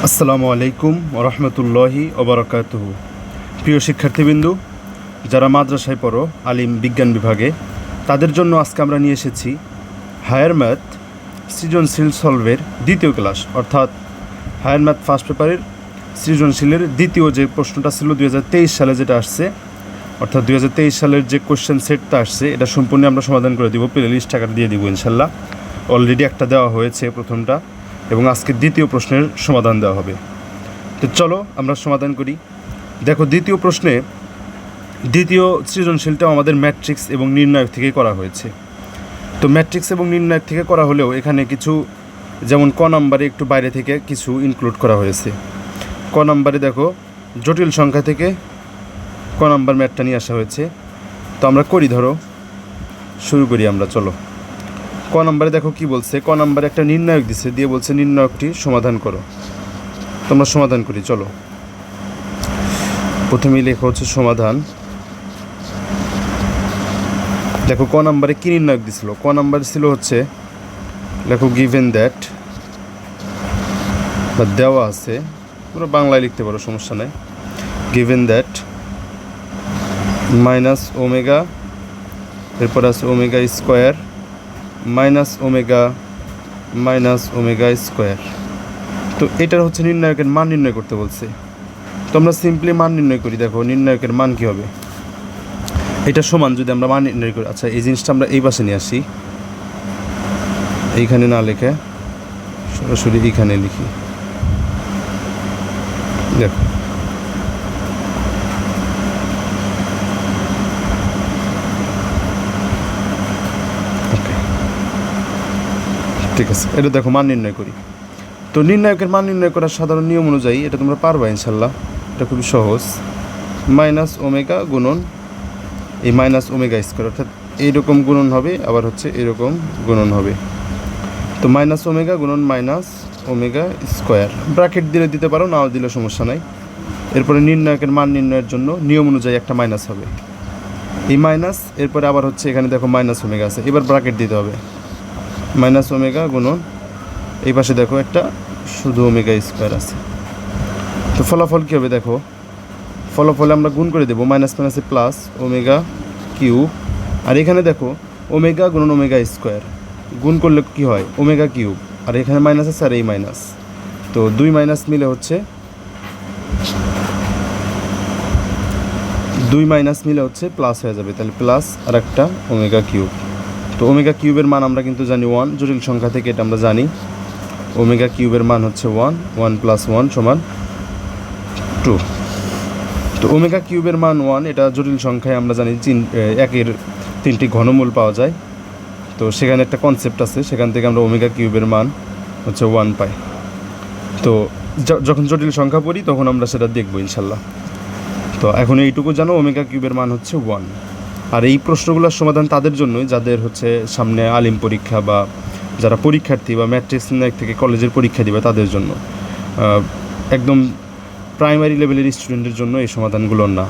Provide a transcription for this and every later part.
আসসালামু আলাইকুম ওরহমতুল্লাহি ওবরাকাতুহু। প্রিয় শিক্ষার্থীবৃন্দু, যারা মাদ্রাসায় পড়ো আলিম বিজ্ঞান বিভাগে, তাদের জন্য আজকে আমরা নিয়ে এসেছি হায়ার ম্যাথ সৃজনশীল সলভের দ্বিতীয় ক্লাস, অর্থাৎ হায়ার ম্যাথ ফার্স্ট পেপারের সৃজনশীলের দ্বিতীয় যে প্রশ্নটা ছিল 2023 সালে যেটা আসছে, অর্থাৎ 2023 সালের যে কোশ্চেন সেটটা আসছে এটা সম্পূর্ণ আমরা সমাধান করে দিব। প্লে লিস্ট টাকা দিয়ে দিব ইনশাল্লাহ। অলরেডি একটা দেওয়া হয়েছে প্রথমটা, এবং আজকে দ্বিতীয় প্রশ্নের সমাধান দেওয়া হবে। তো চলো আমরা সমাধান করি। দেখো, দ্বিতীয় প্রশ্নে দ্বিতীয় সৃজনশীলটাও আমাদের ম্যাট্রিক্স এবং নির্ণায়ক থেকে করা হয়েছে। তো ম্যাট্রিক্স এবং নির্ণায়ক থেকে করা হলেও এখানে কিছু, যেমন ক নাম্বারে একটু বাইরে থেকে কিছু ইনক্লুড করা হয়েছে। ক নাম্বারে দেখো, জটিল সংখ্যা থেকে ক নাম্বার ম্যাথটা নিয়ে আসা হয়েছে। তো আমরা করি, ধরো শুরু করি আমরা। চলো, ক নাম্বারে দেখো কি বলছে। ক নাম্বারে একটা নির্ণায়ক দিছে, দিয়ে বলছে নির্ণায়কটি সমাধান করো। তোমরা সমাধান করি। চলো, প্রথমেই লেখা হচ্ছে সমাধান। দেখো ক নাম্বারে কী নির্ণায়ক দিছিল। ক নাম্বার ছিল হচ্ছে, লেখো গিভেন দ্যাট, বা দেওয়া আছে, তোমরা বাংলায় লিখতে পারো, সমস্যা নাই। গিভেন দ্যাট মাইনাস ওমেগা, এরপর আছে omega square minus omega square. তো এটার হচ্ছে নির্ণায়কের মান নির্ণয় করতে বলছে। তো আমরা সিম্পলি মান নির্ণয় করি। দেখো নির্ণায়কের মান কী হবে, এটা সমান যদি আমরা মান নির্ণয় করি। আচ্ছা, এই জিনিসটা আমরা এই পাশে নিয়ে আসি, এইখানে না লিখে সরাসরি এইখানে লিখি। দেখো ঠিক আছে, এটা দেখো মান নির্ণয় করি। তো নির্ণায়কের মান নির্ণয় করার সাধারণ নিয়ম অনুযায়ী এটা তোমরা পারবা ইনশাল্লাহ, এটা খুবই সহজ। মাইনাস ওমেগা গুণন এই মাইনাস ওমেগা স্কোয়ার, অর্থাৎ এইরকম গুণন হবে, আবার হচ্ছে এরকম গুণন হবে। তো মাইনাস ওমেগা গুণন মাইনাস ওমেগা স্কোয়ার, ব্র্যাকেট দিলে দিতে পারো, নাও দিলে সমস্যা নাই। এরপরে নির্ণায়কের মান নির্ণয়ের জন্য নিয়ম অনুযায়ী একটা মাইনাস হবে, এই মাইনাস, এরপরে আবার হচ্ছে এখানে দেখো মাইনাস ওমেগা আছে, এবার ব্র্যাকেট দিতে হবে। মাইনাস ওমেগা গুণন এই পাশে দেখো একটা শুধু ওমেগা স্কোয়ার আছে। তো ফলাফল কী হবে দেখো, ফলাফলে আমরা গুণ করে দেবো, মাইনাস মাইনাসে প্লাস ওমেগা কিউব, আর এখানে দেখো ওমেগা গুণন ওমেগা স্কোয়ার, গুণ করলে কি হয় ওমেগা কিউব, আর এখানে মাইনাস আছে আর এই মাইনাস, তো দুই মাইনাস মিলে হচ্ছে প্লাস হয়ে যাবে, তাহলে প্লাস আর একটা ওমেগা কিউব। তো ওমেগা কিউবের মান আমরা কিন্তু জানি 1, জটিল সংখ্যা থেকে এটা আমরা জানি। ওমেগা কিউবের মান হচ্ছে 1, 1 + 1 = 2। তো ওমেগা কিউবের মান 1, এটা জটিল সংখ্যায় আমরা জানি একের 3টি ঘনমূল পাওয়া যায়। তো সেখানে একটা কনসেপ্ট আছে, সেখান থেকে আমরা ওমেগা কিউবের মান হচ্ছে 1 পাই। তো যখন জটিল সংখ্যা পড়ি তখন আমরা সেটা দেখবো ইনশাল্লাহ। তো এখন এইটুকু জানো, ওমেগা কিউবের মান হচ্ছে 1। আর এই প্রশ্নগুলোর সমাধান তাদের জন্যই যাদের হচ্ছে সামনে আলিম পরীক্ষা, বা যারা পরীক্ষার্থী বা ম্যাট্রিক্স থেকে কলেজের পরীক্ষা দিবে তাদের জন্য, একদম প্রাইমারি লেভেলের স্টুডেন্টের জন্য এই সমাধানগুলো না।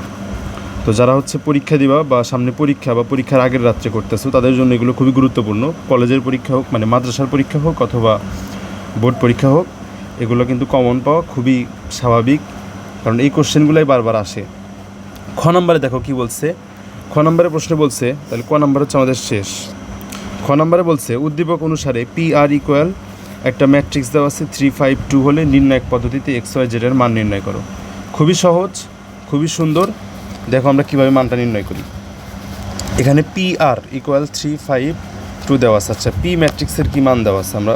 তো যারা হচ্ছে পরীক্ষা দিবা বা সামনে পরীক্ষা বা পরীক্ষার আগের রাত্রে করতেছো, তাদের জন্য এগুলো খুবই গুরুত্বপূর্ণ। কলেজের পরীক্ষা হোক, মানে মাদ্রাসার পরীক্ষা হোক অথবা বোর্ড পরীক্ষা হোক, এগুলো কিন্তু কমন পাওয়া খুবই স্বাভাবিক, কারণ এই কোশ্চেনগুলোই বারবার আসে। খ নম্বরে দেখো কি বলছে। খ নম্বরে প্রশ্ন বলছে, তাহলে ক নম্বর হচ্ছে আমাদের শেষ। খ নম্বরে বলছে উদ্দীপক অনুসারে PR ইকুয়াল একটা ম্যাট্রিক্স দেওয়া আছে 3, 5, 2 হলে নির্ণায়ক পদ্ধতিতে XYZ এর মান নির্ণয় করো। খুবই সহজ, খুবই সুন্দর। দেখো আমরা কীভাবে মানটা নির্ণয় করি। এখানে PR ইকুয়াল 3, 5, 2 দেওয়া আছে। আচ্ছা, পি ম্যাট্রিক্সের কী মান দেওয়া আছে, আমরা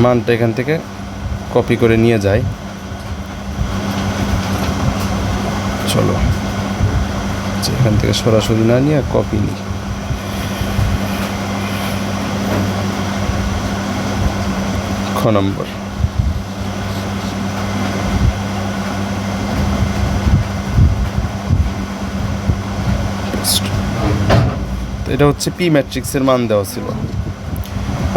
মানটা এখান থেকে কপি করে নিয়ে যাই। চলো, এখান থেকে সরাসরি না নিয়ে কপি নিই। খ নম্বর, এটা হচ্ছে পি ম্যাট্রিক্সের মান দেওয়া ছিল।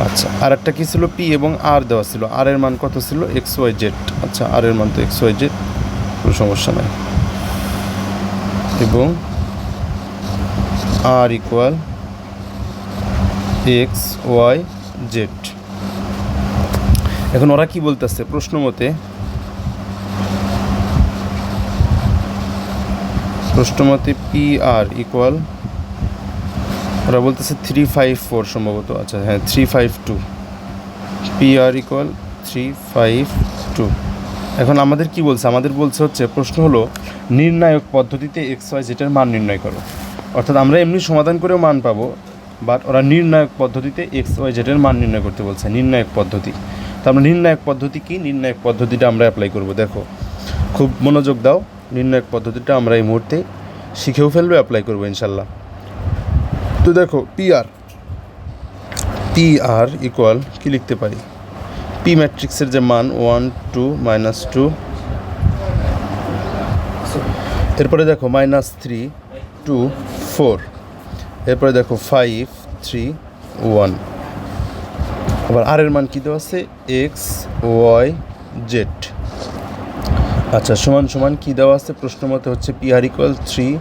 আচ্ছা, আর একটা কী ছিল, পি এবং আর দেওয়া ছিল। আর এর মান কত ছিল, XYZ। আচ্ছা, আর এর মান তো XYZ, কোনো সমস্যা নাই। এবং আর ইকুয়াল XYZ। এখন ওরা কি বলতেছে প্রশ্ন মতে, পি আর ইকুয়াল, ওরা বলতেছে 354 সম্ভবত, আচ্ছা হ্যাঁ 352, পি আর ইকুয়াল 352। এখন আমাদের কি বলছে, আমাদের বলছে হচ্ছে প্রশ্ন হলো নির্ণায়ক পদ্ধতিতে এক্স ওয়াই জেডের মান নির্ণয় করো। অর্থাৎ আমরা এমনি সমাধান করেও মান পাবো, বাট ওরা নির্ণায়ক পদ্ধতিতে এক্স ওয়াই জেডের মান নির্ণয় করতে বলছে, নির্ণায়ক পদ্ধতি। তো আমরা নির্ণায়ক পদ্ধতি কি, নির্ণায়ক পদ্ধতিটা আমরা অ্যাপ্লাই করব। দেখো খুব মনোযোগ দাও, নির্ণায়ক পদ্ধতিটা আমরা এই মুহূর্তে শিখেও ফেলবো, অ্যাপ্লাই করবো ইনশাল্লাহ। তো দেখো পি আর ইকুয়াল কী লিখতে পারি, পি ম্যাট্রিক্সের যে মান 1 2 -2, এরপরে দেখো -3 2 4, এরপরে দেখো 5 3 1, আবার আর এর মান কী দেওয়া আছে, এক্স ওয়াই জেড। আচ্ছা সমান সমান কী দেওয়া আছে প্রশ্ন মতে হচ্ছে পি আর ইকুয়াল 3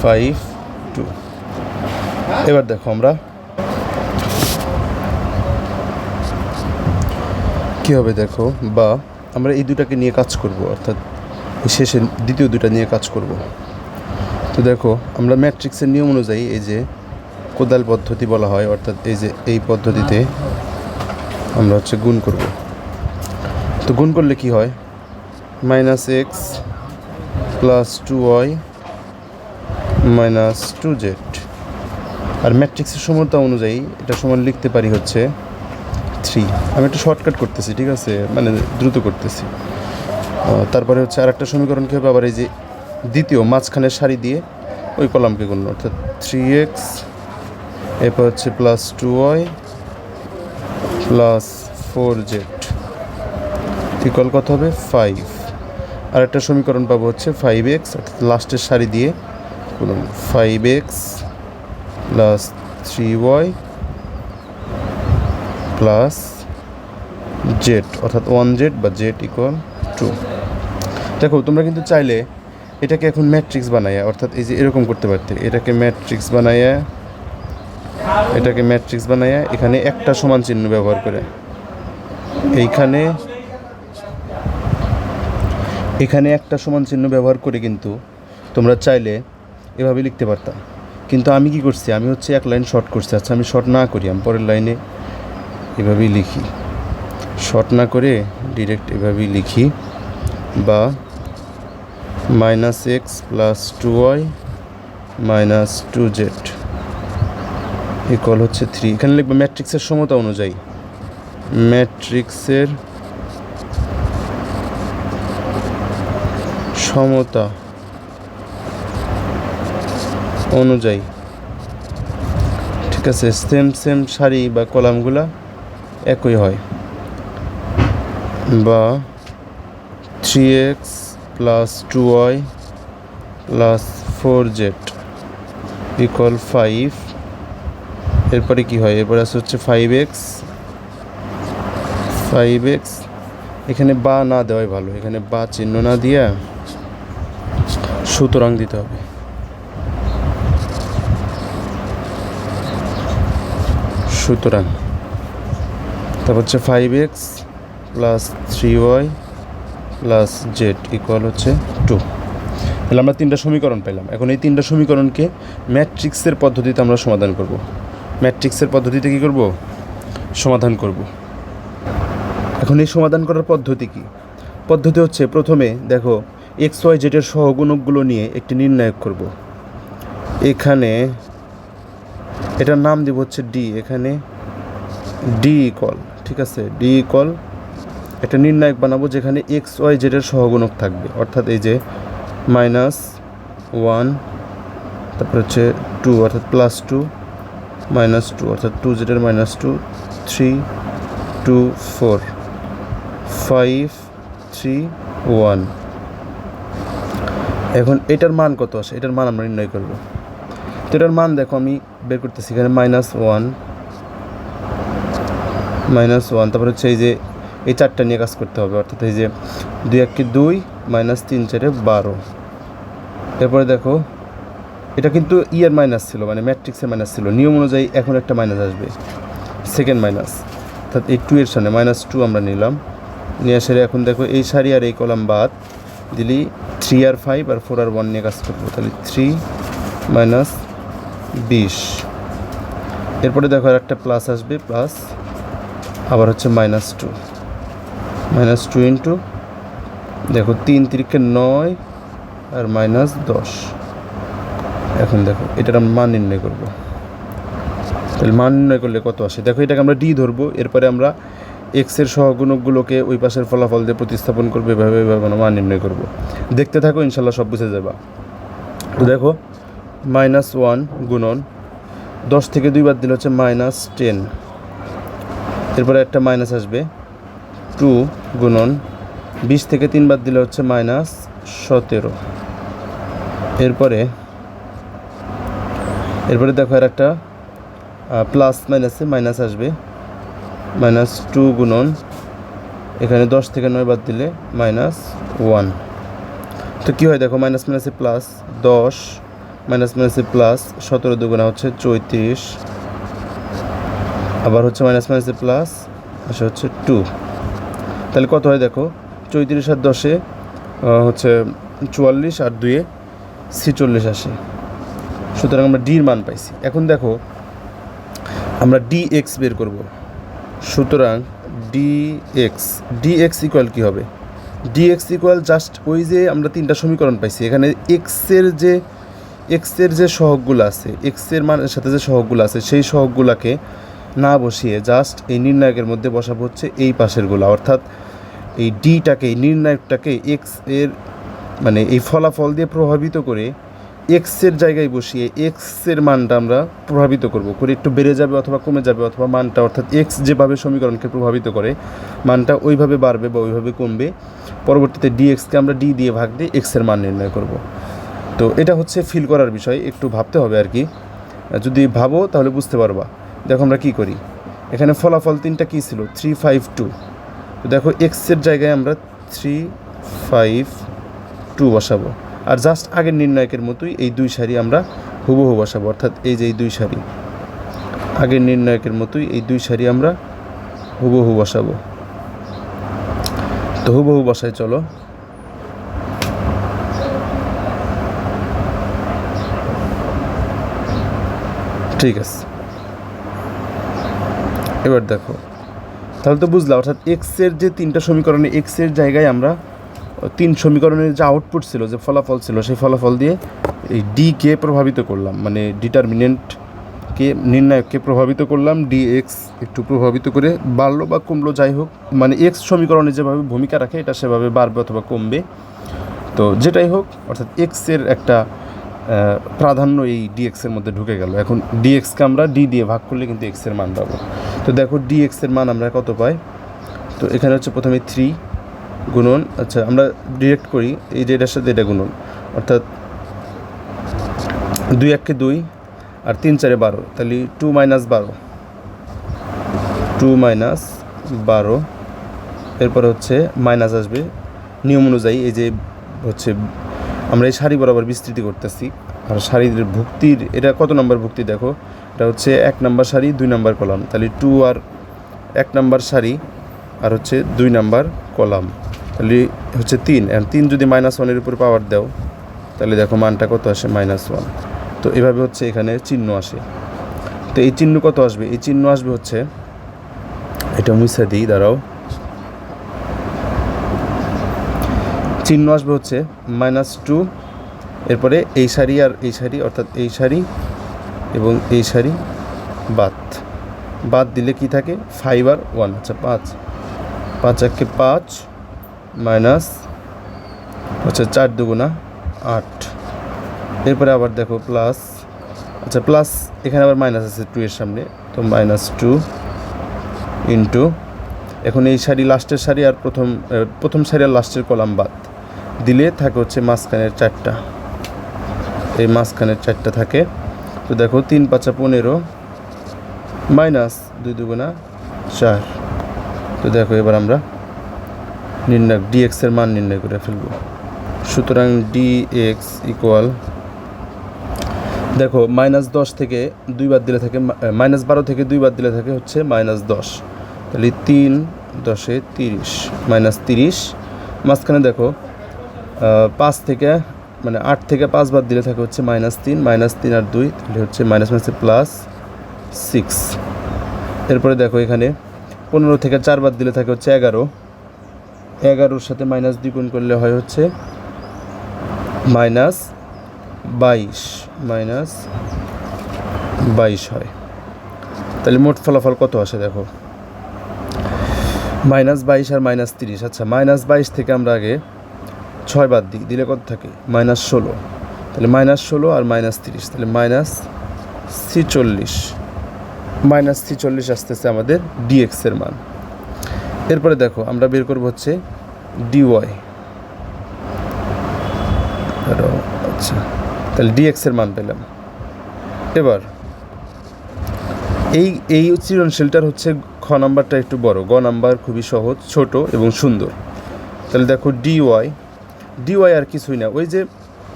5 2। এবার দেখো আমরা কী হবে, দেখো বা আমরা এই দুটাকে নিয়ে কাজ করব, অর্থাৎ শেষে দ্বিতীয় দুটা নিয়ে কাজ করব। তো দেখো আমরা ম্যাট্রিক্সের নিয়ম অনুযায়ী এই যে কোদাল পদ্ধতি বলা হয়, অর্থাৎ এই যে এই পদ্ধতিতে আমরা হচ্ছে গুণ করব। তো গুণ করলে কি হয়, -x + 2y - 2z। আর ম্যাট্রিক্সের সমতা অনুযায়ী এটা সমান লিখতে পারি হচ্ছে 3। আমি একটু শর্টকাট করতেছি, ঠিক আছে, মানে দ্রুত করতেছি। তারপরে হচ্ছে আরেকটা সমীকরণ কী হবে, আবার এই যে দ্বিতীয় মাঝখানের সারি দিয়ে ওই কলামকে গুণ, অর্থাৎ 3x, এরপর হচ্ছে +2y + 4z ইকুয়াল কত হবে 5। আর একটা সমীকরণ পাবো হচ্ছে 5x, অর্থাৎ লাস্টের সারি দিয়ে গুণন 5x + 3y + z, অর্থাৎ 1z বা z ইকুয়াল 2। দেখো তোমরা কিন্তু চাইলে এটাকে এখন ম্যাট্রিক্স বানাইয়া, অর্থাৎ এই যে এরকম করতে পারতে, এটাকে ম্যাট্রিক্স বানাইয়া এখানে একটা সমান চিহ্ন ব্যবহার করে, এখানে একটা সমান চিহ্ন ব্যবহার করে কিন্তু তোমরা চাইলে এভাবে লিখতে পারতাম। কিন্তু আমি কি করছি, আমি হচ্ছে এক লাইন শর্ট করছি। আচ্ছা আমি শর্ট না করি, আমি পরের লাইনে এভাবেই লিখি, শর্ট না করে ডিরেক্ট এভাবেই লিখি, বা -x + 2y - 2z ইকুয়াল হচ্ছে 3। এখানে লিখবো ম্যাট্রিক্সের সমতা অনুযায়ী, ম্যাট্রিক্সের সমতা অনুযায়ী, ঠিক আছে, সেম সারি বা কলামগুলা একই হয়, বা 3x + 2y + 4z ইকুয়াল 5। এরপরে কি হয়, এরপরে আছে হচ্ছে 5x, এখানে বা না দেওয়াই ভালো, এখানে বা চিহ্ন না দিয়া সুতরাং দিতে হবে। সুতরাং তারপর হচ্ছে 5x + 3y + z ইকুয়াল হচ্ছে 2। তাহলে আমরা তিনটা সমীকরণ পেলাম। এখন এই তিনটা সমীকরণকে ম্যাট্রিক্সের পদ্ধতিতে আমরা সমাধান করব। ম্যাট্রিক্সের পদ্ধতিতে কী করব, সমাধান করব। এখন এই সমাধান করার পদ্ধতি কি, পদ্ধতি হচ্ছে প্রথমে দেখো এক্স ওয়াই জেডের সহগুণকগুলো নিয়ে একটি নির্ণায়ক করব। এখানে এটার নাম দিব হচ্ছে ডি, এখানে ডি ইকুয়াল, ঠিক আছে, ডি ইকুয়াল একটা নির্ণায়ক বানাবো যেখানে এক্স ওয়াই জেডের সহগুণক থাকবে, অর্থাৎ এই যে -1, তারপর হচ্ছে 2 অর্থাৎ +2 -2 অর্থাৎ 2z -2, 3 2 4 5 3 1। এখন এটার মান কত আসে, এটার মান আমরা নির্ণয় করব। তো এটার মান দেখো আমি বের করতেছি, এখানে -1, তারপর হচ্ছে এই যে এই চারটা নিয়ে কাজ করতে হবে, অর্থাৎ এই যে 2 1 2 -3 4 12। এরপরে দেখো এটা কিন্তু মাইনাস ছিল, মানে ম্যাট্রিক্সের মাইনাস ছিল, নিয়ম অনুযায়ী এখন একটা মাইনাস আসবে, সেকেন্ড মাইনাস। অর্থাৎ এই 2 এর সামনে -2 আমরা নিলাম, নিয়ে আসলে এখন দেখো এই সারি আর এই কলাম বাদ দিলি 3 আর 5 আর 4 আর 1 নিয়ে কাজ করবো, তাহলে 3 - 20। এরপরে দেখো আর একটা প্লাস আসবে, প্লাস আবার হচ্ছে -2 ইন্টু দেখো 3 তিরিকে 9 আর -10। এখন দেখো এটার আমরা মান নির্ণয় করবো, তাহলে মান নির্ণয় করলে কত আসে দেখো, এটাকে আমরা ডি ধরবো, এরপরে আমরা এক্সের সহগুণকগুলোকে ওই পাশের ফলাফল দিয়ে প্রতিস্থাপন করবো, এভাবে মান নির্ণয় করবো। দেখতে থাকো, ইনশাল্লাহ সব বুঝে যাবা। তো দেখো -1 গুণন 10 থেকে 2 বাদ দিলে হচ্ছে -10, এরপরে একটা মাইনাস আসবে 2 গুণন 20 থেকে 3 বাদ দিলে হচ্ছে -17। এরপরে দেখো আর একটা প্লাস মাইনাসে মাইনাস আসবে, -2 গুণন এখানে 10 থেকে 9 বাদ দিলে -1। তো কী হয় দেখো, মাইনাস মাইনাসে প্লাস 10, মাইনাস মাইনাসে প্লাস 17 দুগুণা হচ্ছে 34, আবার হচ্ছে মাইনাস মাইনাসে প্লাস আসে হচ্ছে 2। তাহলে কত হয় দেখো, 34 আর 10-এ হচ্ছে 44 আর 2-এ 46 আসে। সুতরাং আমরা ডির মান পাইছি। এখন দেখো আমরা dx বের করব। সুতরাং dx ইকুয়াল কী হবে, dx ইকুয়াল জাস্ট ওই যে আমরা 3টা সমীকরণ পাইছি, এখানে এক্সের যে সহগগুলো আছে, এক্সের মানের সাথে যে সহগগুলো আছে সেই সহগগুলোকে না বসিয়ে জাস্ট এই নির্ণায়কের মধ্যে বসাবো হচ্ছে এই পাশেরগুলো, অর্থাৎ এই ডিটাকে, এই নির্ণায়কটাকে এক্স এর মানে এই ফলাফল দিয়ে প্রভাবিত করে এক্সের জায়গায় বসিয়ে এক্সের মানটা আমরা প্রভাবিত করবো, করে একটু বেড়ে যাবে অথবা কমে যাবে, অথবা মানটা অর্থাৎ এক্স যেভাবে সমীকরণকে প্রভাবিত করে মানটা ওইভাবে বাড়বে বা ওইভাবে কমবে। পরবর্তীতে ডিএক্সকে আমরা ডি দিয়ে ভাগ দিয়ে এক্সের মান নির্ণয় করব। তো এটা হচ্ছে ফিল করার বিষয়, একটু ভাবতে হবে আর কি, যদি ভাবো তাহলে বুঝতে পারবা। দেখো আমরা কী করি, এখানে ফলাফল 3টা কী ছিল, 3, 5, 2। তো দেখো এক্সের জায়গায় আমরা 3, 5, 2 বসাবো, আর জাস্ট আগের নির্ণায়কের মতোই এই 2 সারি আমরা হুবহু বসাবো, অর্থাৎ এই যে এই 2 সারি আগের নির্ণায়কের মতোই এই 2 সারি আমরা হুবহু বসাবো। তো হুবহু বসাই চলো। ঠিক আছে, এবার দেখো তাহলে তো বুঝলাম, অর্থাৎ এক্সের যে 3টা সমীকরণে এক্সের জায়গায় আমরা 3 সমীকরণের যে আউটপুট ছিল, যে ফলাফল ছিল, সেই ফলাফল দিয়ে এই ডিকে প্রভাবিত করলাম, মানে ডিটারমিনেন্টকে, নির্ণায়ককে প্রভাবিত করলাম, ডিএক্স একটু প্রভাবিত করে বাড়লো বা কমলো, যাই হোক, মানে এক্স সমীকরণে যেভাবে ভূমিকা রাখে এটা সেভাবে বাড়বে অথবা কমবে। তো যেটাই হোক, অর্থাৎ এক্সের একটা প্রাধান্য এই ডিএক্সের মধ্যে ঢুকে গেল। এখন ডিএক্সকে আমরা ডি দিয়ে ভাগ করলে কিন্তু এক্সের মান পাবো। তো দেখো ডিএক্সের মান আমরা কত পাই, তো এখানে হচ্ছে প্রথমে 3 গুণন, আচ্ছা আমরা ডিরেক্ট করি, এই যে এটার সাথে এটা গুণন, অর্থাৎ 2 1 2 আর 3 4 12, তাহলে 2 - 12, 2 - 12। এরপরে হচ্ছে মাইনাস আসবে নিয়ম অনুযায়ী, এই যে হচ্ছে আমরা এই সারি বরাবর বিস্তৃতি করতেছি, আর সারির ভুক্তির এটা কত নম্বর ভুক্তি দেখো, এটা হচ্ছে 1 নম্বর সারি 2 নম্বর কলাম, তাহলে 2 আর 1 নম্বর সারি আর হচ্ছে 2 নম্বর কলাম, তাহলে হচ্ছে 3। আর 3 যদি -1-এর উপরে পাওয়ার দাও তাহলে দেখো মানটা কত আসে, -1। তো এভাবে হচ্ছে এখানে চিহ্ন আসে। তো এই চিহ্ন কত আসবে, এই চিহ্ন আসবে হচ্ছে, এটা মুছে দিই দাঁড়াও, চিহ্ন আসবে হচ্ছে -2, এরপরে এই সারি আর এই সারি, অর্থাৎ এই সারি এবং এই সারি বাদ দিলে কি থাকে, 5 আর 1, আচ্ছা 5 1 5 মাইনাস হচ্ছে 4 2 8। এরপরে আবার দেখো প্লাস, আচ্ছা প্লাস এখানে আবার মাইনাস আছে 2 এর সামনে, তো -2 ইন্টু, এখন এই সারি লাস্টের সারি আর প্রথম সারি আর লাস্টের কলাম বাদ দিলে থাকে হচ্ছে মাঝখানের 4টা, এই মাঝখানের 4টা থাকে। তো দেখো 3 5 15 মাইনাস 2 2 4। তো দেখো এবার আমরা নির্ণয় ডিএক্সের মান নির্ণয় করে ফেলব। সুতরাং ডিএক্স ইকুয়াল, দেখো -10 থেকে 2 বাদ দিলে থাকে, -12 থেকে 2 বাদ দিলে থাকে হচ্ছে -10, তাহলে 3 10 30 মাইনাস 30, মাঝখানে দেখো 5 থেকে মানে 8 থেকে 5 বাদ দিলে থাকে হচ্ছে -3, -3 আর 2 তাহলে হচ্ছে মাইনাস মাইনাসে প্লাস 6। এরপরে দেখো এখানে 15 থেকে 4 বাদ দিলে থাকে হচ্ছে 11, 11-র সাথে -2 গুণ করলে হয় হচ্ছে -22 হয়। তাহলে মোট ফলাফল কত আসে দেখো, -22 আর -30। আচ্ছা, -22 থেকে আমরা আগে 6 বাদ দিই, দিলে কত থাকে -16, তাহলে -16 আর -30 তাহলে -46 আসতেছে আমাদের ডিএক্স এর মান। এরপরে দেখো আমরা বের করব হচ্ছে ডিওয়াই। আচ্ছা, তাহলে ডিএক্স এর মান পেলাম। এবার এই সৃজনশীলটার হচ্ছে খ নাম্বারটা একটু বড়, গ নাম্বার খুবই সহজ, ছোট এবং সুন্দর। তাহলে দেখো ডিওয়াই আর কিছুই না, ওই যে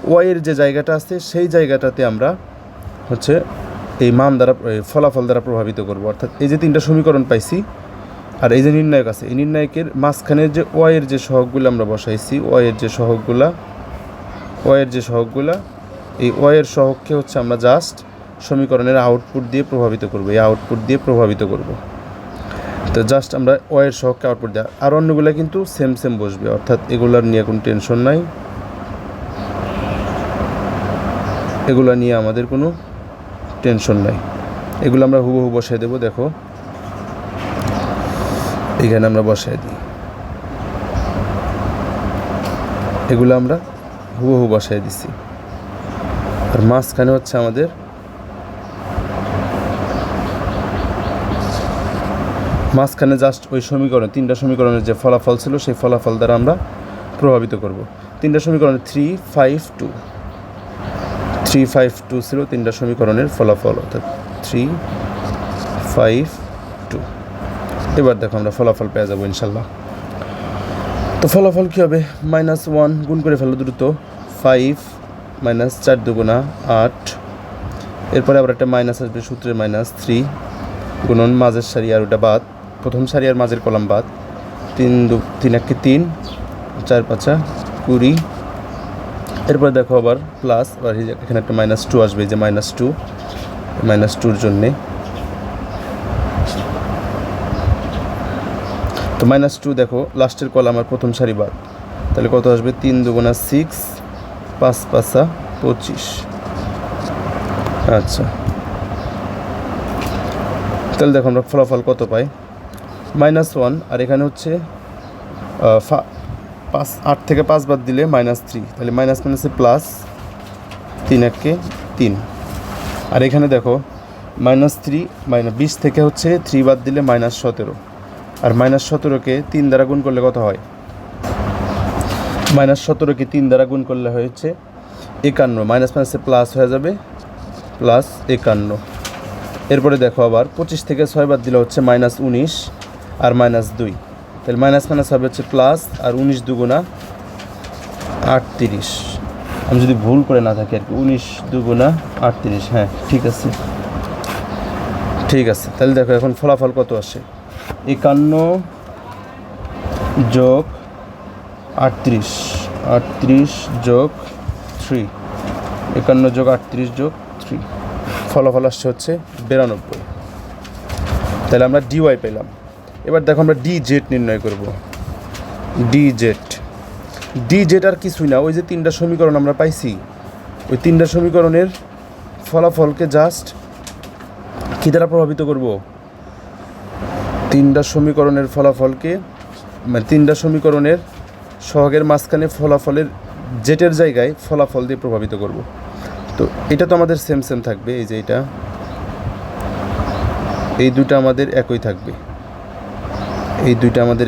ওয়াইয়ের যে জায়গাটা আছে সেই জায়গাটাতে আমরা হচ্ছে এই মান দ্বারা ফলাফল দ্বারা প্রভাবিত করব। অর্থাৎ এই যে 3টা সমীকরণ পাইছি আর এই যে নির্ণায়ক আছে, এই নির্ণায়কের মাঝখানের যে ওয়াইয়ের যে সহগগুলো আমরা বসাইছি, ওয়াইয়ের যে সহগগুলা এই ওয়াইয়ের সহগকে হচ্ছে আমরা জাস্ট সমীকরণের আউটপুট দিয়ে প্রভাবিত করব, এই আউটপুট দিয়ে প্রভাবিত করব। তো জাস্ট আমরা ওয়াইয়ের সহগকে আউটপুট দেওয়া, আর অন্যগুলো কিন্তু সেম বসবে, অর্থাৎ এগুলার নিয়ে কোনো টেনশন নাই, এগুলো নিয়ে আমাদের কোনো টেনশন নাই। এগুলো আমরা হুবহু বসাই দেবো। দেখো এখানে আমরা বসাই দিই, এগুলো আমরা হুবহু বসাই দিছি। আর মাঝখানে হচ্ছে আমাদের জাস্ট ওই সমীকরণ 3টা সমীকরণের যে ফলাফল ছিল সেই ফলাফল দ্বারা আমরা প্রভাবিত করব। 3টা সমীকরণে 3, 5, 2 ছিল 3টা সমীকরণের ফলাফল, অর্থাৎ 3, 5, 2। এবার দেখো আমরা ফলাফল পেয়ে যাবো ইনশাল্লাহ। তো ফলাফল কী হবে, -1 গুণ করে ফেলো দ্রুত, 5 -4 দুগুণা 8, এরপরে আবার একটা মাইনাস আসবে সূত্রে, -3 গুণন মাঝের সারি আর ওটা বাদ, প্রথম সারি আর মাঝের কলাম বাদ, 3 1 3, 4 5 20। এরপরে দেখো আবার প্লাস, আবার এখানে একটা -2 আসবে, যে -2-র জন্যে। তো -2 দেখো লাস্টের কলাম আর প্রথম সারি বাদ, তাহলে কত আসবে, 3 2 6, 5 5 25। আচ্ছা, তাহলে দেখো আমরা ফলাফল কত পাই, -1, আর এখানে হচ্ছে 8 থেকে 5 বাদ দিলে -3, তাহলে মাইনাস মাইনাসে প্লাস, 3 1 3। আর এখানে দেখো -3 20 থেকে হচ্ছে 3 বাদ দিলে -17, আর -17কে 3 দ্বারা গুণ করলে কত হয়, -17কে 3 দ্বারা গুণ করলে হচ্ছে 51, মাইনাস মাইনাসে প্লাস হয়ে যাবে +51। এরপরে দেখো আবার 25 থেকে 6 বাদ দিলে হচ্ছে -19 আর -2, তাহলে মাইনাস মাইনাস হবে হচ্ছে প্লাস, আর 19 2 38, আমি যদি ভুল করে না থাকি আর কি, 19 2 38, হ্যাঁ ঠিক আছে। তাহলে দেখো এখন ফলাফল কত আসে, 51 যোগ 38 যোগ 3, 51 যোগ 38 যোগ 3, ফলাফল আসছে হচ্ছে 92। তাহলে আমরা ডিওয়াই পেলাম। এবার দেখো আমরা ডিজেড নির্ণয় করব। ডিজেড আর কিছুই না, ওই যে 3টা সমীকরণ আমরা পাইছি, ওই 3টা সমীকরণের ফলাফলকে জাস্ট কী দ্বারা প্রভাবিত করব, 3টা সমীকরণের ফলাফলকে, মানে 3টা সমীকরণের সহগের মাঝখানে ফলাফলের জেটের জায়গায় ফলাফল দিয়ে প্রভাবিত করব। তো এটা তো আমাদের সেম থাকবে, এই যে এটা, এই দুটো আমাদের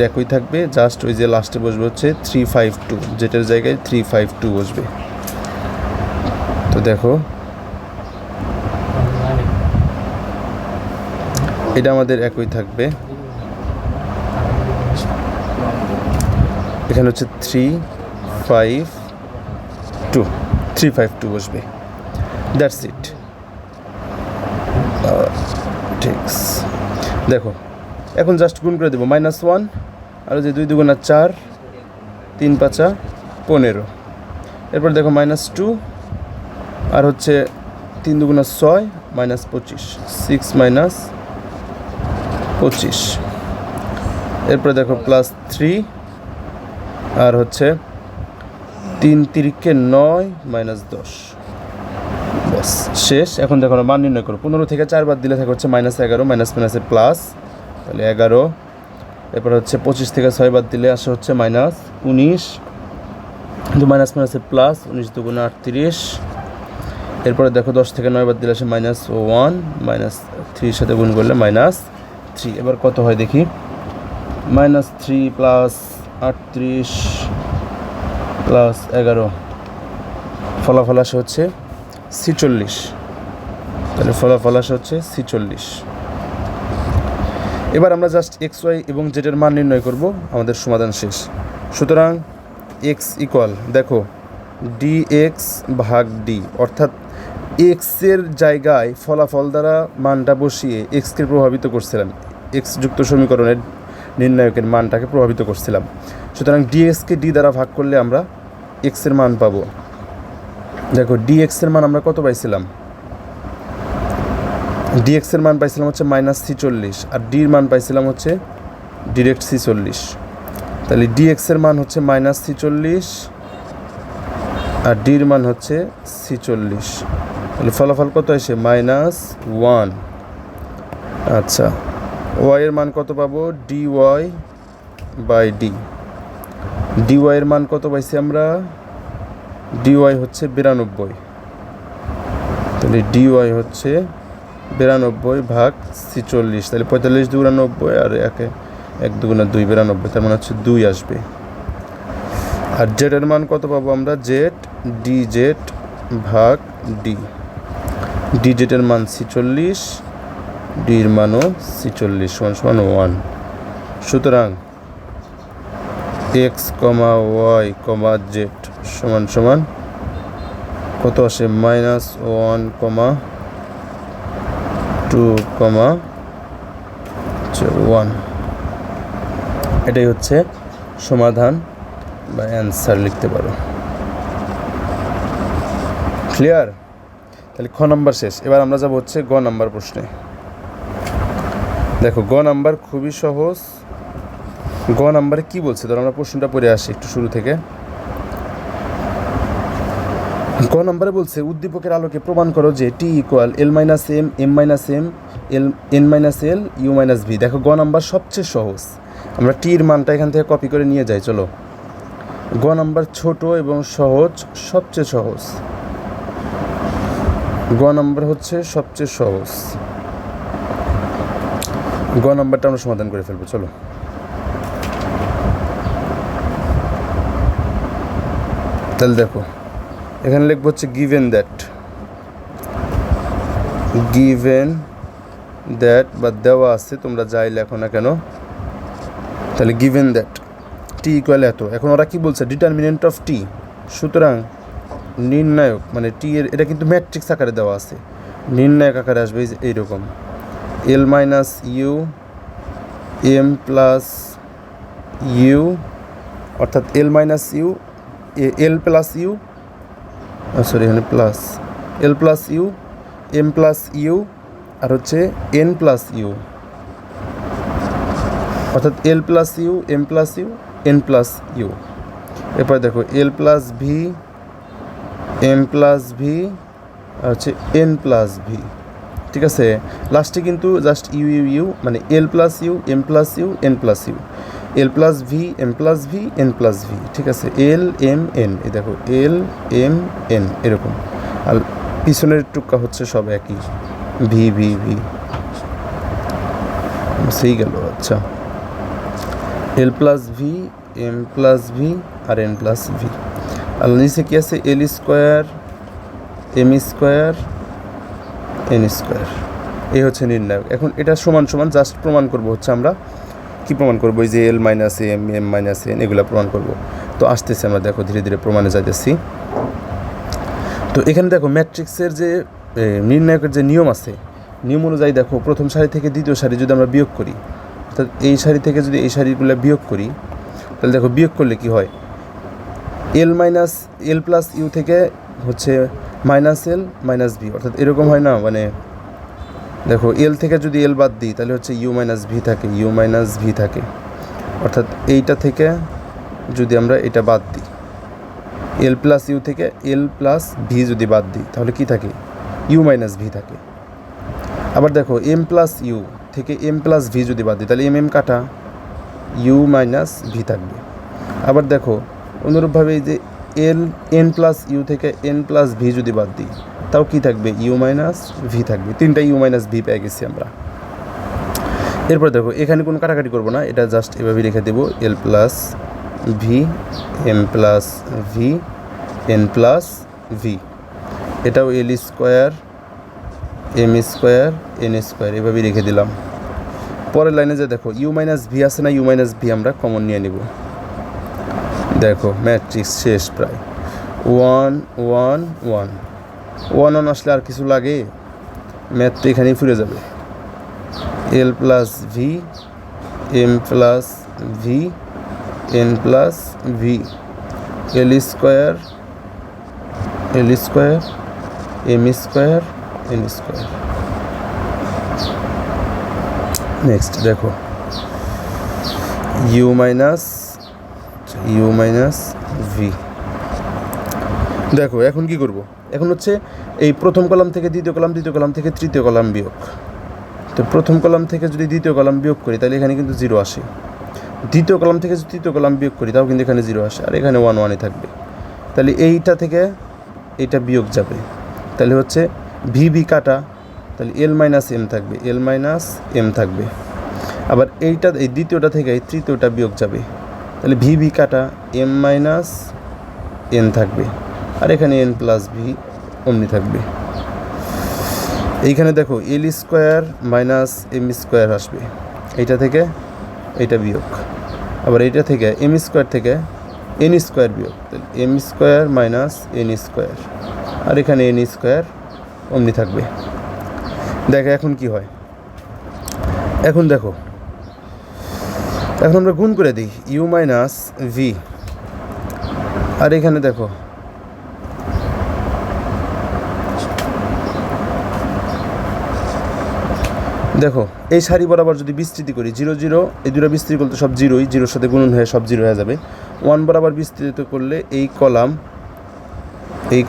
একই থাকবে, জাস্ট ওই যে লাস্টে বসবে হচ্ছে 352, জেটের জায়গায় 352 বসবে। তো দেখো এটা আমাদের একই থাকবে, এখানে হচ্ছে 352 বসবে, দ্যাটস ইট। ঠিক, দেখো এখন জাস্ট গুণ করে দেবো -1 আর যে 2 দুগুণা 4 3 5 15। এরপর দেখো -2 আর হচ্ছে 3 দুগুণা 6 -25 6 -25। এরপরে দেখো +3 আর হচ্ছে 3 তিরিকে 9 -10। ব্যাস শেষ। এখন দেখো মান নির্ণয় করো। 15 থেকে 4 বাদ দিলে থাকে হচ্ছে -11 মাইনাস মাইনাসে প্লাস, তাহলে 11। এরপর হচ্ছে 25 থেকে 6 বাদ দিলে আসে হচ্ছে -19, কিন্তু মাইনাস মাইনাসে প্লাস, 19 দুগুণে 38। এরপরে দেখো 10 থেকে 9 বাদ দিলে আসে -1, -3 সাথে গুণ করলে -3। এবার কত হয় দেখি, -3 প্লাস 38 প্লাস 11, ফলাফল আসে হচ্ছে 46। তাহলে ফলাফল আসে হচ্ছে 46। এবার আমরা জাস্ট এক্স ওয়াই এবং জেডের মান নির্ণয় করব, আমাদের সমাধান শেষ। সুতরাং এক্স ইকুয়াল দেখো dx ভাগ ডি, অর্থাৎ এক্সের জায়গায় ফলাফল দ্বারা মানটা বসিয়ে এক্সকে প্রভাবিত করছিলাম, এক্স যুক্ত সমীকরণের নির্ণায়কের মানটাকে প্রভাবিত করছিলাম। সুতরাং ডিএক্সকে ডি দ্বারা ভাগ করলে আমরা এক্সের মান পাবো। দেখো ডিএক্সের মান আমরা কত পাইছিলাম, ডিএক্সের মান পাইছিলাম হচ্ছে -46 আর ডির মান পাইছিলাম হচ্ছে ডিরেক্ট 46। তাহলে ডিএক্সের মান হচ্ছে -46 আর ডির মান হচ্ছে 46। তাহলে ফলাফল কত আসে -1। আচ্ছা, ওয়াই এর মান কত পাবো, ডিওয়াই বাই ডি। ডিওয়াই এর মান কত পাইছি আমরা, ডিওয়াই হচ্ছে 92। তাহলে ডিওয়াই হচ্ছে 92 ভাগ 46, তাহলে 45 দুগুণা 90 আর 1 দুগুণা 2 92, তার মানে হচ্ছে 2 আসবে। আর জেড এর মান কত পাবো আমরা, জেড ডি জেড ভাগ ডি। ডি জেড এর মান 46, ডির মানও 46 = 1। সুতরাং এক্স কমা ওয়াই কমা জেড সমান সমান কত আসে, -1, 2, 1। এটাই হচ্ছে সমাধান বা অ্যান্সার লিখতে পারো। ক্লিয়ার? তাহলে খ নাম্বার শেষ। এবার আমরা যাব হচ্ছে গ নাম্বার প্রশ্নে। দেখো গ নাম্বার খুবই সহজ। গ নাম্বারে কি বলছে, ধরো আমরা প্রশ্নটা পড়ে আসি একটু শুরু থেকে। গ নাম্বারে বলছে উদ্দীপকের আলোকে প্রমাণ করো যে T equal L - M M - M N - L U - V। দেখো গ নাম্বার সবচেয়ে সহজ, আমরা টির মানটা এখান থেকে কপি করে নিয়ে যাই। চলো, গ নাম্বার ছোট এবং সহজ, সবচেয়ে সহজ। গ নাম্বার হচ্ছে সবচেয়ে সহজ। গ নাম্বারটা আমরা সমাধান করে ফেলবো। চলো, তাহলে দেখো এখানে লিখবো হচ্ছে গিভেন দ্যাট বা দেওয়া আছে, তোমরা যাই লেখো না কেন। তাহলে গিভেন দ্যাট টি ইকুয়াল এত। এখন ওরা কি বলছে, ডিটারমিনেন্ট অফ টি। সুতরাং নির্ণায়ক মানে টি এর, এটা কিন্তু ম্যাট্রিক্স আকারে দেওয়া আছে, নির্ণায়ক আকারে আসবে এইরকম L - U M + U, অর্থাৎ L - U L + U, sorry এখানে plus, L + U M + U আর হচ্ছে N + U, অর্থাৎ L + U M + U N + U। এরপর দেখো L + V M + V আর হচ্ছে N + V। ঠিক আছে, লাস্টে কিন্তু জাস্ট ইউ মানে L + U M + U N + U, L + V M + V N + V। ঠিক আছে, L M N, এই দেখো L M N এরকম। আর পিছনের টুকা হচ্ছে সব একই, V V V সেই গেল। আচ্ছা, L + V M + V আর N + V। আর নিচে কি আছে, L square M square N square. এই হচ্ছে নির্ণায়ক। এখন এটা সমান সমান জাস্ট প্রমাণ করব হচ্ছে, আমরা কি প্রমাণ করবো, এই যে L - M M - N এগুলো প্রমাণ করব। তো আসতেছে, আমরা দেখো ধীরে ধীরে প্রমাণে যাইতেছি। তো এখানে দেখো ম্যাট্রিক্সের যে নির্ণায়কের যে নিয়ম আছে, নিয়ম অনুযায়ী দেখো প্রথম সারি থেকে দ্বিতীয় সারি যদি আমরা বিয়োগ করি, অর্থাৎ এই সারি থেকে যদি এই সারিগুলো বিয়োগ করি তাহলে দেখো বিয়োগ করলে কি হয়, L minus L plus you থেকে হচ্ছে মাইনাস এল মাইনাস ভি, অর্থাৎ এরকম হয় না, মানে দেখো এল থেকে যদি এল বাদ দিই তাহলে হচ্ছে ইউ মাইনাস ভি থাকে, ইউ মাইনাস ভি থাকে, অর্থাৎ এইটা থেকে যদি আমরা এটা বাদ দিই, এল প্লাস ইউ থেকে এল প্লাস ভি যদি বাদ দিই তাহলে কি থাকে, ইউ মাইনাস ভি থাকে। আবার দেখো এম প্লাস ইউ থেকে এম প্লাস ভি যদি বাদ দিই তাহলে এম এম কাটা, ইউ মাইনাস ভি থাকবে। আবার দেখো অনুরূপভাবে এই যে এল এন প্লাস ইউ থেকে এন প্লাস ভি যদি বাদ দিই তাও কি থাকবে, ইউ মাইনাস ভি থাকবে। তিনটা ইউ মাইনাস ভি পেয়ে গেছি আমরা। এরপর দেখো এখানে কোনো কাটাকাটি করবো না, এটা জাস্ট এভাবে রেখে দেবো, L plus V M plus V N plus V, এটাও L square M square N square, এভাবেই রেখে দিলাম। পরের লাইনে যে দেখো ইউ মাইনাস ভি আছে না, ইউ মাইনাস ভি আমরা কমন নিয়ে নিব। দেখো ম্যাট্রিক্স শেষ প্রায়, one one one one one আসলে আর কিছু লাগে, ম্যাথ তো এখানেই ফিরে যাবে। L plus V M plus V N plus V, L square M square N square. Next দেখো ইউ মাইনাস ভি। দেখো এখন কি করব, এখন হচ্ছে এই প্রথম কলাম থেকে দ্বিতীয় কলাম, দ্বিতীয় কলাম থেকে তৃতীয় কলাম বিয়োগ। তো প্রথম কলাম থেকে যদি দ্বিতীয় কলাম বিয়োগ করি তাহলে এখানে কিন্তু জিরো আসে, দ্বিতীয় কলাম থেকে যদি তৃতীয় কলাম বিয়োগ করি তাও কিন্তু এখানে জিরো আসে, আর এখানে ওয়ান ওয়ানই থাকবে। তাহলে এইটা থেকে এইটা বিয়োগ যাবে, তাহলে হচ্ছে ভি ভি কাটা, তাহলে এল মাইনাস এম থাকবে, এল মাইনাস এম থাকবে। আবার এইটা এই দ্বিতীয়টা থেকে এই তৃতীয়টা বিয়োগ যাবে, তাহলে ভি ভি কাটা এম মাইনাস এন থাকবে, আর এখানে এন প্লাস ভি অমনি থাকবে। এইখানে দেখো L square minus M square আসবে, এইটা থেকে এইটা বিয়োগ, আবার এইটা থেকে এম স্কোয়ার থেকে এন স্কোয়ার বিয়োগ, তাহলে M square minus N square, আর এখানে এন স্কোয়ার অমনি থাকবে। দেখো এখন কি হয়, এখন দেখো এখন আমরা গুণ করে দিই ইউ মাইনাস ভি, আর এখানে দেখো দেখো এই সারি বরাবর যদি বিস্তৃতি করি, জিরো জিরো এই দুটো বিস্তৃতি করলে সব জিরোই, জিরোর সাথে গুণন হয়ে সব জিরো হয়ে যাবে। ওয়ান বরাবর বিস্তৃত করলে এই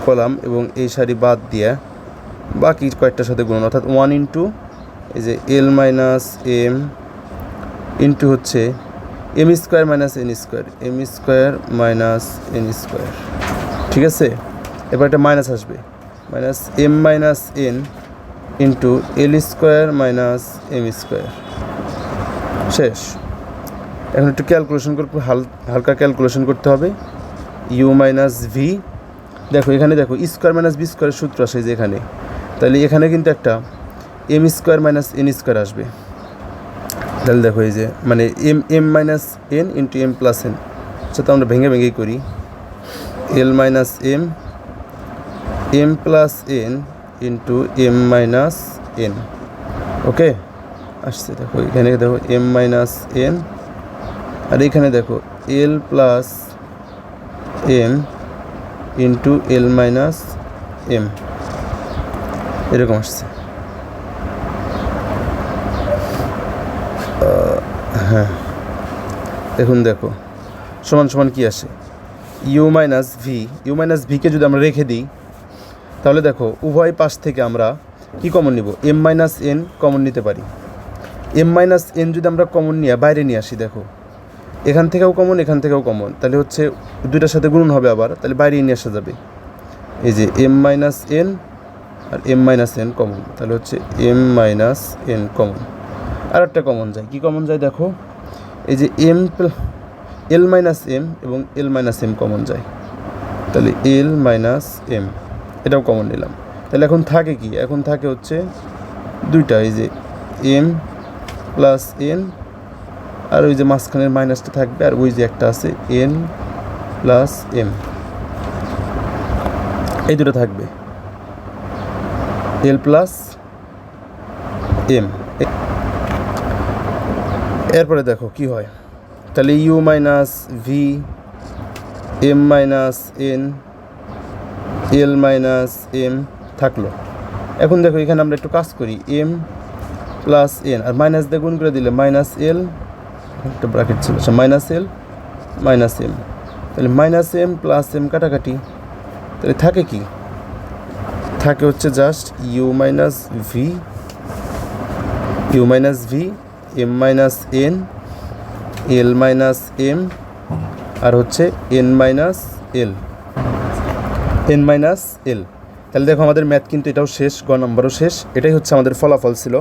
কলাম এবং এই সারি বাদ দিয়ে বাকি কয়েকটার সাথে গুণন, অর্থাৎ ওয়ান ইন্টু এই যে এল মাইনাস এম ইন্টু হচ্ছে M square minus N square, M square minus N square, ঠিক আছে। এবার একটা মাইনাস আসবে, minus M minus N into L square minus M square, শেষ। এখন একটু ক্যালকুলেশন করতে, হালকা ক্যালকুলেশন করতে হবে। ইউ মাইনাস ভি, দেখো এখানে দেখো স্কোয়ার মাইনাস বি স্কোয়ারের সূত্র আসে যে এখানে, তাহলে এখানে কিন্তু একটা M square minus N square আসবে। তাহলে দেখো এই যে মানে M minus N into M plus N, সেটা আমরা ভেঙে ভেঙেই করি, L minus M plus N into M minus N, okay আসছে। দেখো এখানে দেখো এম মাইনাস এন, আর এখানে দেখো এল plus M into L minus M, এরকম আসছে। হ্যাঁ এখন দেখো সমান সমান কী আসে, ইউ মাইনাস ভিকে যদি আমরা রেখে দিই তাহলে দেখো উভয় পাশ থেকে আমরা কি কমন নিব, এম মাইনাস এন কমন নিতে পারি। এম মাইনাস এন যদি আমরা কমন নিয়ে বাইরে নিয়ে আসি, দেখো এখান থেকেও কমন এখান থেকেও কমন, তাহলে হচ্ছে দুইটার সাথে গুণন হবে আবার, তাহলে বাইরে নিয়ে আসা যাবে। এই যে এম মাইনাস এন আর এম মাইনাস এন কমন, তাহলে হচ্ছে এম মাইনাস এন কমন। আর একটা কমন যায়, কী কমন যায় দেখো, এই যে এল মাইনাস এম এবং এল মাইনাস এম কমন যায়, তাহলে এল মাইনাস এম এটাও কমন নিলাম। তাহলে এখন থাকে কি, এখন থাকে হচ্ছে দুইটা, এই যে এম প্লাস এন, আর ওই যে মাঝখানের মাইনাসটা থাকবে, আর ওই যে একটা আছে এন প্লাস এম, এই দুটো থাকবে এল প্লাস এম। এরপরে দেখো কি হয়, তাহলে U minus V M minus N L minus M থাকলো। এখন দেখো এখানে আমরা একটু কাজ করি, এম প্লাস এন আর মাইনাস দিয়ে গুণ করে দিলে মাইনাস এল, একটা ব্র্যাকেট ছিল মাইনাস এল মাইনাস এম, তাহলে মাইনাস এম প্লাস এম কাটাকাটি, তাহলে থাকে কি, থাকে হচ্ছে just U minus V M minus N L minus M আর হচ্ছে এন মাইনাস এল। তাহলে দেখো আমাদের ম্যাথ কিন্তু এটাও শেষ, গ নম্বরও শেষ। এটাই হচ্ছে আমাদের ফলাফল ছিল।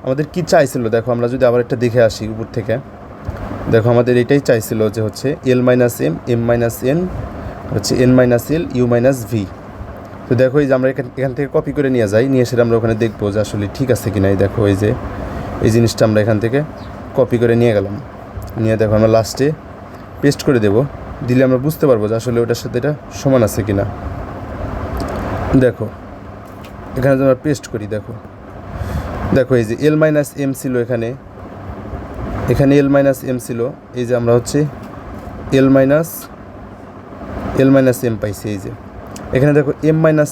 আমাদের কি চাইছিল দেখো, আমরা যদি আবার একটা দেখে আসি উপর থেকে, দেখো আমাদের এটাই চাইছিল যে হচ্ছে এল মাইনাস এম মাইনাস এন হচ্ছে N minus L U minus V. তো দেখো এই যে আমরা এখান থেকে কপি করে নিয়ে যাই, নিয়ে সেটা আমরা ওখানে দেখবো যে আসলে ঠিক আছে কি না। দেখো এই যে এই জিনিসটা আমরা এখান থেকে কপি করে নিয়ে গেলাম, নিয়ে দেখো আমরা লাস্টে পেস্ট করে দেবো, দিলে আমরা বুঝতে পারবো যে আসলে ওটার সাথে এটা সমান আছে কি না। দেখো এখানে যদি আমরা পেস্ট করি, দেখো এই যে এল মাইনাস এম ছিল এখানে এল মাইনাস এম ছিল, এই যে আমরা হচ্ছে এল মাইনাস এম পাইছি। এই যে এখানে দেখো এম মাইনাস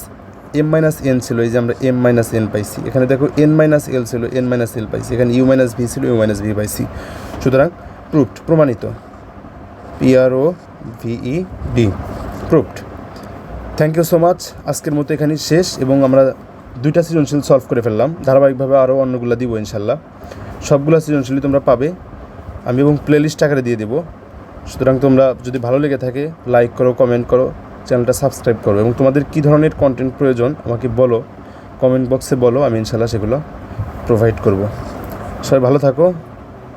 এন ছিল, এই যে আমরা এম মাইনাস এন পাইছি। এখানে দেখো এন মাইনাস এল ছিল, এন মাইনাস এল পাইছি। এখানে ইউ মাইনাস ভি ছিল, ইউ মাইনাস ভি পাইছি। সুতরাং প্রুভড, প্রমাণিত, PROVED, proved. Thank you so much. আজকের মতো এখানেই শেষ এবং আমরা 2টা সৃজনশীল সলভ করে ফেললাম। ধারাবাহিকভাবে আরও অন্যগুলো দিব ইনশাল্লাহ। সবগুলো সৃজনশীলই তোমরা পাবে আমি এবং প্লেলিস্ট আকারে দিয়ে দেবো। সুতরাং তোমরা যদি ভালো লেগে থাকে লাইক করো, কমেন্ট করো, চ্যানেলটা সাবস্ক্রাইব করো এবং তোমাদের কী ধরনের কন্টেন্ট প্রয়োজন আমাকে বলো, কমেন্ট বক্সে বলো, আমি ইনশাল্লাহ সেগুলো প্রোভাইড করব। সবাই ভালো থাকো।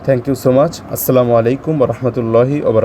Thank you so much. আসসালামু আলাইকুম ওয়া রাহমাতুল্লাহি ওয়া বারাকাতুহু।